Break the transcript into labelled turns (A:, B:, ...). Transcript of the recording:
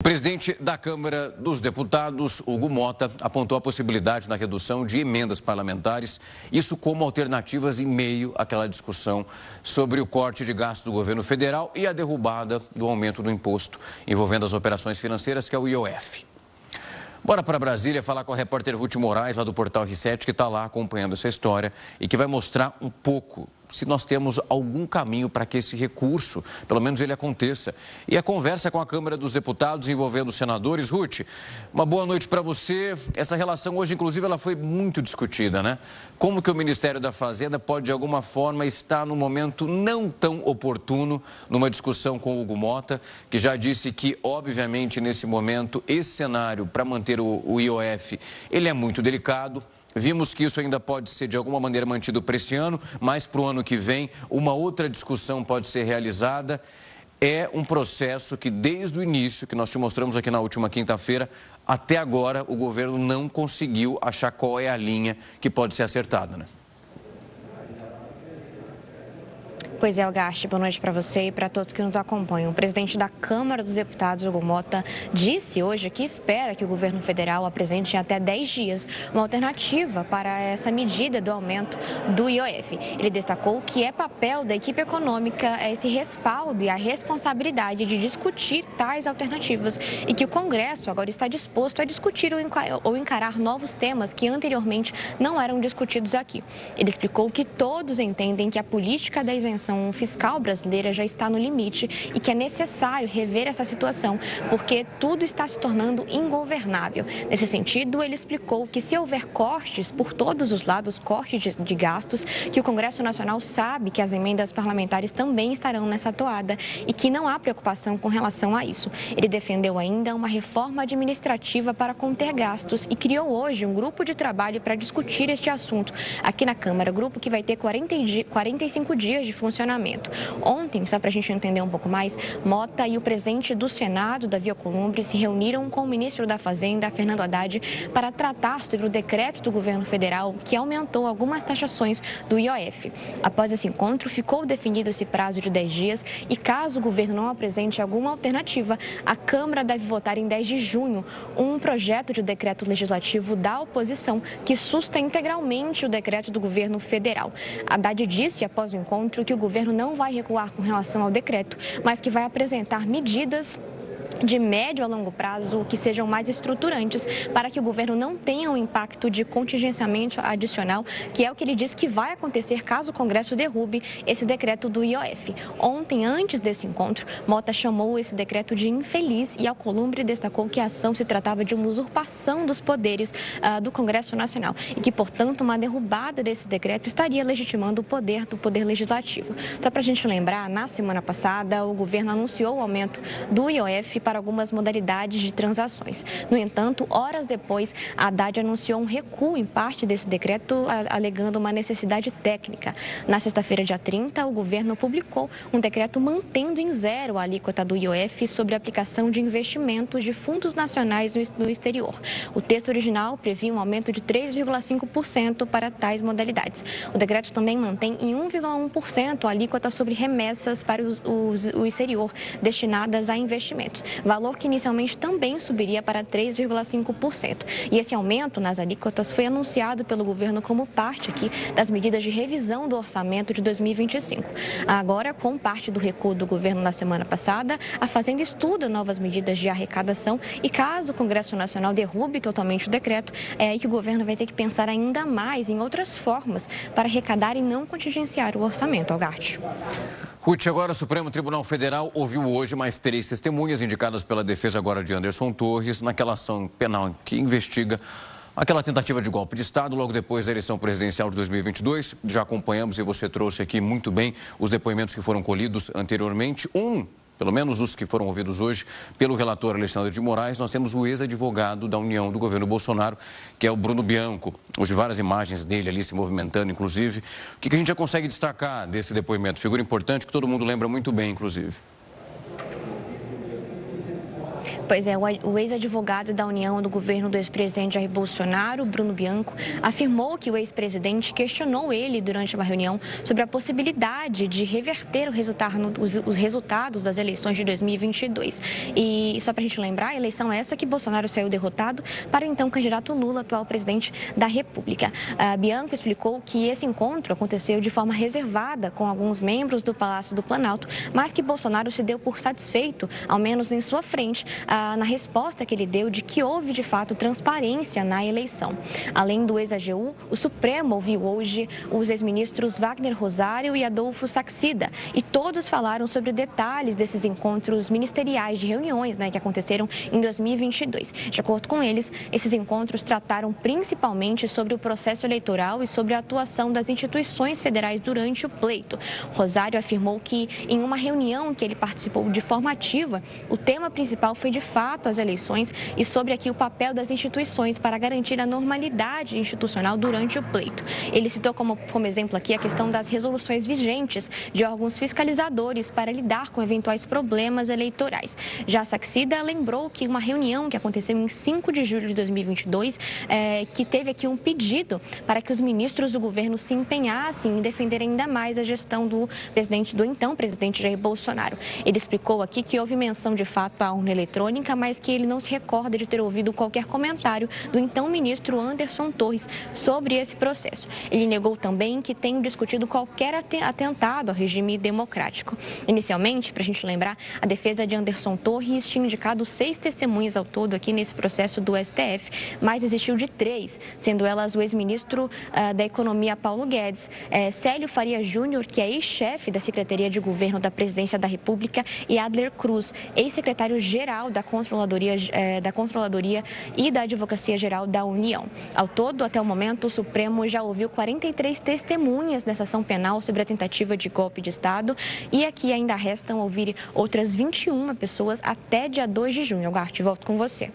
A: O presidente da Câmara dos Deputados, Hugo Mota, apontou a possibilidade da redução de emendas parlamentares, isso como alternativas em meio àquela discussão sobre o corte de gastos do governo federal e a derrubada do aumento do imposto envolvendo as operações financeiras, que é o IOF. Bora para Brasília falar com a repórter Ruth Moraes, lá do Portal R7, que está lá acompanhando essa história e que vai mostrar um pouco se nós temos algum caminho para que esse recurso, pelo menos ele aconteça. E a conversa com a Câmara dos Deputados envolvendo os senadores. Ruth, uma boa noite para você. Essa relação hoje, inclusive, ela foi muito discutida, né? Como que o Ministério da Fazenda pode, de alguma forma, estar num momento não tão oportuno numa discussão com o Hugo Mota, que já disse que, obviamente, nesse momento, esse cenário para manter o IOF, ele é muito delicado. Vimos que isso ainda pode ser, de alguma maneira, mantido para esse ano, mas para o ano que vem, uma outra discussão pode ser realizada. É um processo que, desde o início, que nós te mostramos aqui na última quinta-feira, até agora, o governo não conseguiu achar qual é a linha que pode ser acertada, né?
B: Pois é, Algarche, boa noite para você e para todos que nos acompanham. O presidente da Câmara dos Deputados, Hugo Mota, disse hoje que espera que o governo federal apresente em até 10 dias uma alternativa para essa medida do aumento do IOF. Ele destacou que é papel da equipe econômica esse respaldo e a responsabilidade de discutir tais alternativas e que o Congresso agora está disposto a discutir ou encarar novos temas que anteriormente não eram discutidos aqui. Ele explicou que todos entendem que a política da isenção fiscal brasileira já está no limite e que é necessário rever essa situação, porque tudo está se tornando ingovernável. Nesse sentido, ele explicou que se houver cortes por todos os lados, cortes de gastos, que o Congresso Nacional sabe que as emendas parlamentares também estarão nessa toada e que não há preocupação com relação a isso. Ele defendeu ainda uma reforma administrativa para conter gastos e criou hoje um grupo de trabalho para discutir este assunto aqui na Câmara, grupo que vai ter 45 dias de funcionamento. Ontem, só para a gente entender um pouco mais, Mota e o presidente do Senado, Davi Alcolumbre, se reuniram com o ministro da Fazenda, Fernando Haddad, para tratar sobre o decreto do governo federal que aumentou algumas taxações do IOF. Após esse encontro, ficou definido esse prazo de 10 dias e, caso o governo não apresente alguma alternativa, a Câmara deve votar em 10 de junho um projeto de decreto legislativo da oposição que susta integralmente o decreto do governo federal. Haddad disse, após o encontro, que o governo não vai recuar com relação ao decreto, mas que vai apresentar medidas de médio a longo prazo que sejam mais estruturantes para que o governo não tenha um impacto de contingenciamento adicional, que é o que ele disse que vai acontecer caso o Congresso derrube esse decreto do IOF. Ontem, antes desse encontro, Mota chamou esse decreto de infeliz e Alcolumbre destacou que a ação se tratava de uma usurpação dos poderes do Congresso Nacional e que, portanto, uma derrubada desse decreto estaria legitimando o poder do Poder Legislativo. Só para a gente lembrar, na semana passada, o governo anunciou o aumento do IOF para algumas modalidades de transações. No entanto, horas depois, a Haddad anunciou um recuo em parte desse decreto, alegando uma necessidade técnica. Na sexta-feira, dia 30, o governo publicou um decreto mantendo em zero a alíquota do IOF sobre a aplicação de investimentos de fundos nacionais no exterior. O texto original previa um aumento de 3,5% para tais modalidades. O decreto também mantém em 1,1% a alíquota sobre remessas para o exterior destinadas a investimentos, valor que inicialmente também subiria para 3,5%. E esse aumento nas alíquotas foi anunciado pelo governo como parte aqui das medidas de revisão do orçamento de 2025. Agora, com parte do recuo do governo na semana passada, a Fazenda estuda novas medidas de arrecadação e caso o Congresso Nacional derrube totalmente o decreto, é aí que o governo vai ter que pensar ainda mais em outras formas para arrecadar e não contingenciar o orçamento, Algarche.
A: Ruth, agora o Supremo Tribunal Federal ouviu hoje mais 3 testemunhas indicadas pela defesa agora de Anderson Torres naquela ação penal que investiga aquela tentativa de golpe de Estado logo depois da eleição presidencial de 2022. Já acompanhamos e você trouxe aqui muito bem os depoimentos que foram colhidos anteriormente. Pelo menos os que foram ouvidos hoje pelo relator Alexandre de Moraes, nós temos o ex-advogado da União do governo Bolsonaro, que é o Bruno Bianco. Hoje várias imagens dele ali se movimentando, inclusive. O que a gente já consegue destacar desse depoimento? Figura importante que todo mundo lembra muito bem, inclusive.
B: Pois é, o ex-advogado da União do governo do ex-presidente Jair Bolsonaro, Bruno Bianco, afirmou que o ex-presidente questionou ele durante uma reunião sobre a possibilidade de reverter os resultados das eleições de 2022. E só para a gente lembrar, a eleição é essa que Bolsonaro saiu derrotado para o então candidato Lula, atual presidente da República. Bianco explicou que esse encontro aconteceu de forma reservada com alguns membros do Palácio do Planalto, mas que Bolsonaro se deu por satisfeito, ao menos em sua frente, na resposta que ele deu de que houve, de fato, transparência na eleição. Além do ex-AGU, o Supremo ouviu hoje os ex-ministros Wagner Rosário e Adolfo Saxida, e todos falaram sobre detalhes desses encontros ministeriais de reuniões, que aconteceram em 2022. De acordo com eles, esses encontros trataram principalmente sobre o processo eleitoral e sobre a atuação das instituições federais durante o pleito. Rosário afirmou que, em uma reunião que ele participou de forma ativa, o tema principal foi, de fato, as eleições e sobre aqui o papel das instituições para garantir a normalidade institucional durante o pleito. Ele citou como exemplo aqui a questão das resoluções vigentes de órgãos fiscalizadores para lidar com eventuais problemas eleitorais. Já Saxida lembrou que uma reunião que aconteceu em 5 de julho de 2022, que teve aqui um pedido para que os ministros do governo se empenhassem em defender ainda mais a gestão do então presidente Jair Bolsonaro. Ele explicou aqui que houve menção de fato à urna eletrônica, mas que ele não se recorda de ter ouvido qualquer comentário do então ministro Anderson Torres sobre esse processo. Ele negou também que tenha discutido qualquer atentado ao regime democrático. Inicialmente, para a gente lembrar, a defesa de Anderson Torres tinha indicado 6 testemunhas ao todo aqui nesse processo do STF, mas existiu de 3, sendo elas o ex-ministro da Economia Paulo Guedes, Célio Faria Júnior, que é ex-chefe da Secretaria de Governo da Presidência da República, e Adler Cruz, ex-secretário-geral da Controladoria e da Advocacia-Geral da União. Ao todo, até o momento, o Supremo já ouviu 43 testemunhas nessa ação penal sobre a tentativa de golpe de Estado, e aqui ainda restam ouvir outras 21 pessoas até dia 2 de junho. Gart, volto com você.